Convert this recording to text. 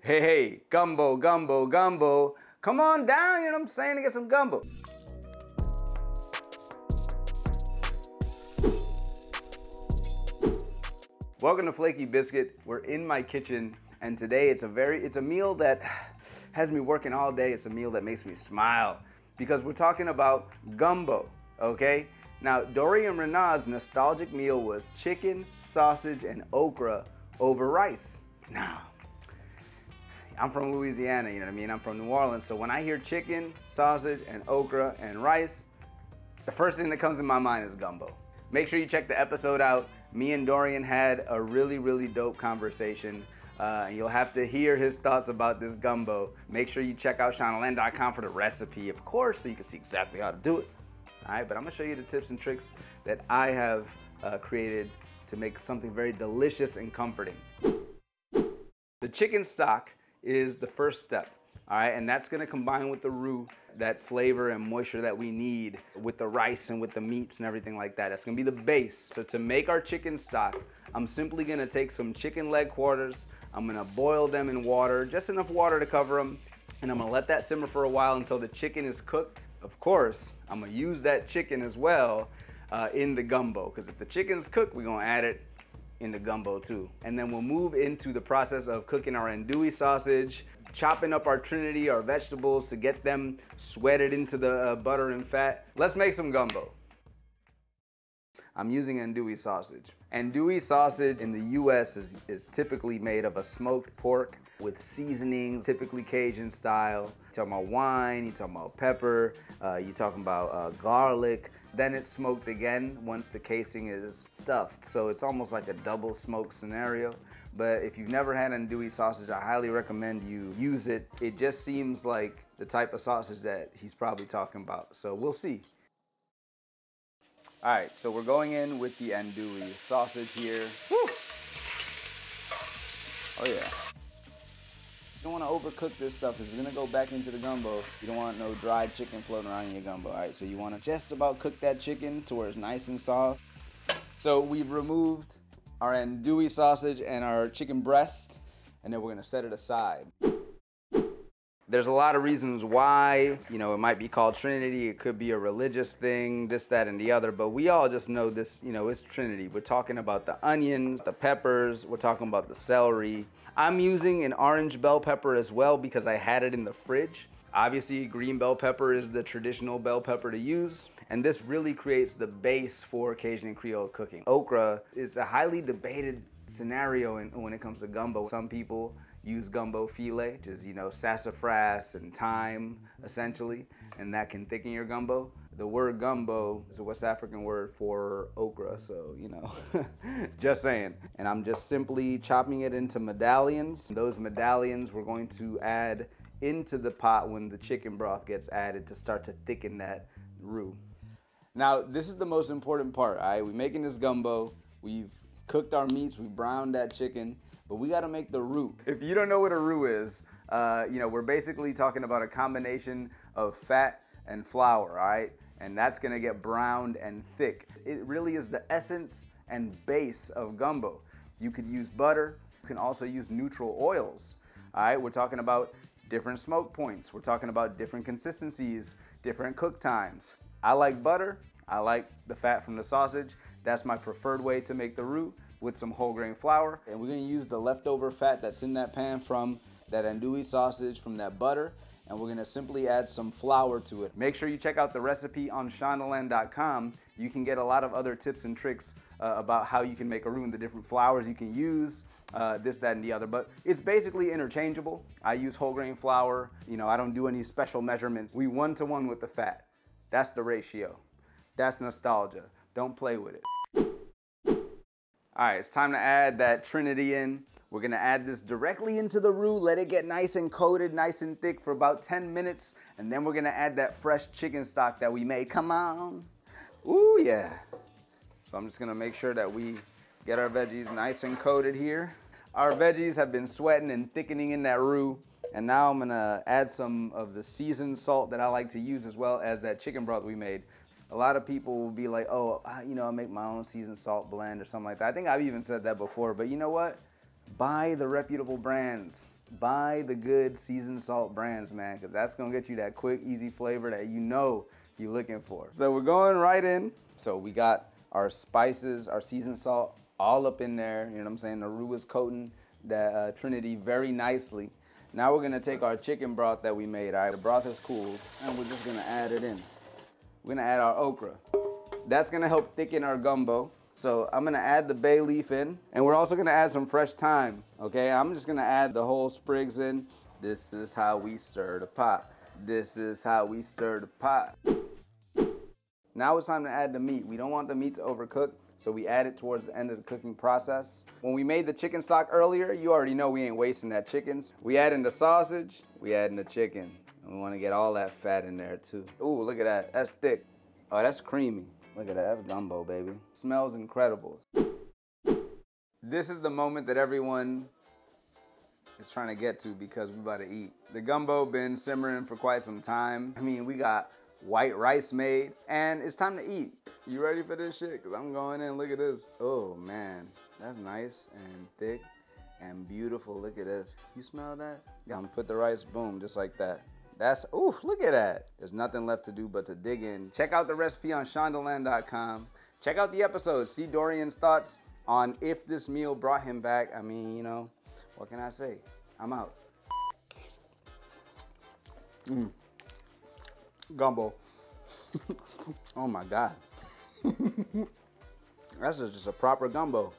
Hey, hey, gumbo, gumbo, gumbo. Come on down, you know what I'm saying, to get some gumbo. Welcome to Flaky Biscuit. We're in my kitchen, and today it's a meal that has me working all day. It's a meal that makes me smile because we're talking about gumbo, okay? Now, Dorion Renaud's nostalgic meal was chicken, sausage, and okra over rice. Now, I'm from Louisiana, you know what I mean? I'm from New Orleans, so when I hear chicken, sausage, and okra, and rice, the first thing that comes in my mind is gumbo. Make sure you check the episode out. Me and Dorion had a really dope conversation. And you'll have to hear his thoughts about this gumbo. Make sure you check out Shondaland.com for the recipe, of course, so you can see exactly how to do it. All right, but I'm gonna show you the tips and tricks that I have created to make something very delicious and comforting. The chicken stock is the first step, all right? And that's gonna combine with the roux, that flavor and moisture that we need with the rice and with the meats and everything like that. That's gonna be the base. So to make our chicken stock, I'm simply gonna take some chicken leg quarters, I'm gonna boil them in water, just enough water to cover them, and I'm gonna let that simmer for a while until the chicken is cooked. Of course, I'm gonna use that chicken as well in the gumbo, because if the chicken's cooked, we're gonna add it in the gumbo too. And then we'll move into the process of cooking our andouille sausage, chopping up our trinity, our vegetables to get them sweated into the butter and fat. Let's make some gumbo. I'm using andouille sausage. Andouille sausage in the US is typically made of a smoked pork with seasonings, typically Cajun style. You're talking about wine, you're talking about pepper, you're talking about garlic. Then it's smoked again once the casing is stuffed. So it's almost like a double smoke scenario. But if you've never had andouille sausage, I highly recommend you use it. It just seems like the type of sausage that he's probably talking about. So we'll see. All right, so we're going in with the andouille sausage here. Woo! Oh yeah. You don't want to overcook this stuff. It's gonna go back into the gumbo. You don't want no dried chicken floating around in your gumbo. All right, so you want to just about cook that chicken to where it's nice and soft. So we've removed our andouille sausage and our chicken breast, and then we're gonna set it aside. There's a lot of reasons why, you know, it might be called Trinity, it could be a religious thing, this, that, and the other, but we all just know this, you know, it's Trinity. We're talking about the onions, the peppers, we're talking about the celery. I'm using an orange bell pepper as well because I had it in the fridge. Obviously, green bell pepper is the traditional bell pepper to use, and this really creates the base for Cajun and Creole cooking. Okra is a highly debated scenario when it comes to gumbo. Some people use gumbo filet, which is, you know, sassafras and thyme, essentially, and that can thicken your gumbo. The word gumbo is a West African word for okra, so, you know, just saying. And I'm just simply chopping it into medallions. Those medallions we're going to add into the pot when the chicken broth gets added to start to thicken that roux. Now, this is the most important part, all right? We're making this gumbo, we've cooked our meats, we browned that chicken, but we gotta make the roux. If you don't know what a roux is, you know, we're basically talking about a combination of fat and flour, all right? And that's gonna get browned and thick. It really is the essence and base of gumbo. You could use butter, you can also use neutral oils, all right? We're talking about different smoke points. We're talking about different consistencies, different cook times. I like butter, I like the fat from the sausage. That's my preferred way to make the roux with some whole grain flour. And we're gonna use the leftover fat that's in that pan from that andouille sausage, from that butter, and we're gonna simply add some flour to it. Make sure you check out the recipe on Shondaland.com. You can get a lot of other tips and tricks about how you can make a roux and the different flours you can use, this, that, and the other. But it's basically interchangeable. I use whole grain flour. You know, I don't do any special measurements. We 1-to-1 with the fat. That's the ratio. That's nostalgia. Don't play with it. All right, it's time to add that Trinity in. We're gonna add this directly into the roux, let it get nice and coated, nice and thick for about 10 minutes, and then we're gonna add that fresh chicken stock that we made. Come on. Ooh, yeah. So I'm just gonna make sure that we get our veggies nice and coated here. Our veggies have been sweating and thickening in that roux, and now I'm gonna add some of the seasoned salt that I like to use, as well as that chicken broth we made. A lot of people will be like, oh, you know, I make my own seasoned salt blend or something like that. I think I've even said that before, but you know what? Buy the reputable brands. Buy the good seasoned salt brands, man, because that's gonna get you that quick, easy flavor that you know you're looking for. So we're going right in. So we got our spices, our seasoned salt, all up in there. You know what I'm saying? The roux is coating that Trinity very nicely. Now we're gonna take our chicken broth that we made, all right? The broth is cooled, and we're just gonna add it in. We're gonna add our okra. That's gonna help thicken our gumbo. So I'm gonna add the bay leaf in, and we're also gonna add some fresh thyme, okay? I'm just gonna add the whole sprigs in. This is how we stir the pot. This is how we stir the pot. Now it's time to add the meat. We don't want the meat to overcook, so we add it towards the end of the cooking process. When we made the chicken stock earlier, you already know we ain't wasting that chicken. We add in the sausage, we add in the chicken. And we wanna get all that fat in there too. Ooh, look at that, that's thick. Oh, that's creamy. Look at that, that's gumbo, baby. Smells incredible. This is the moment that everyone is trying to get to because we about to eat. The gumbo been simmering for quite some time. I mean, we got white rice made, and it's time to eat. You ready for this shit? Cause I'm going in, look at this. Oh man, that's nice and thick and beautiful. Look at this. You smell that? Yeah, I'm gonna put the rice, boom, just like that. That's, ooh, look at that. There's nothing left to do but to dig in. Check out the recipe on Shondaland.com. Check out the episodes. See Dorion's thoughts on if this meal brought him back. I mean, you know, what can I say? I'm out. Gumbo. Oh my God. That's just a proper gumbo.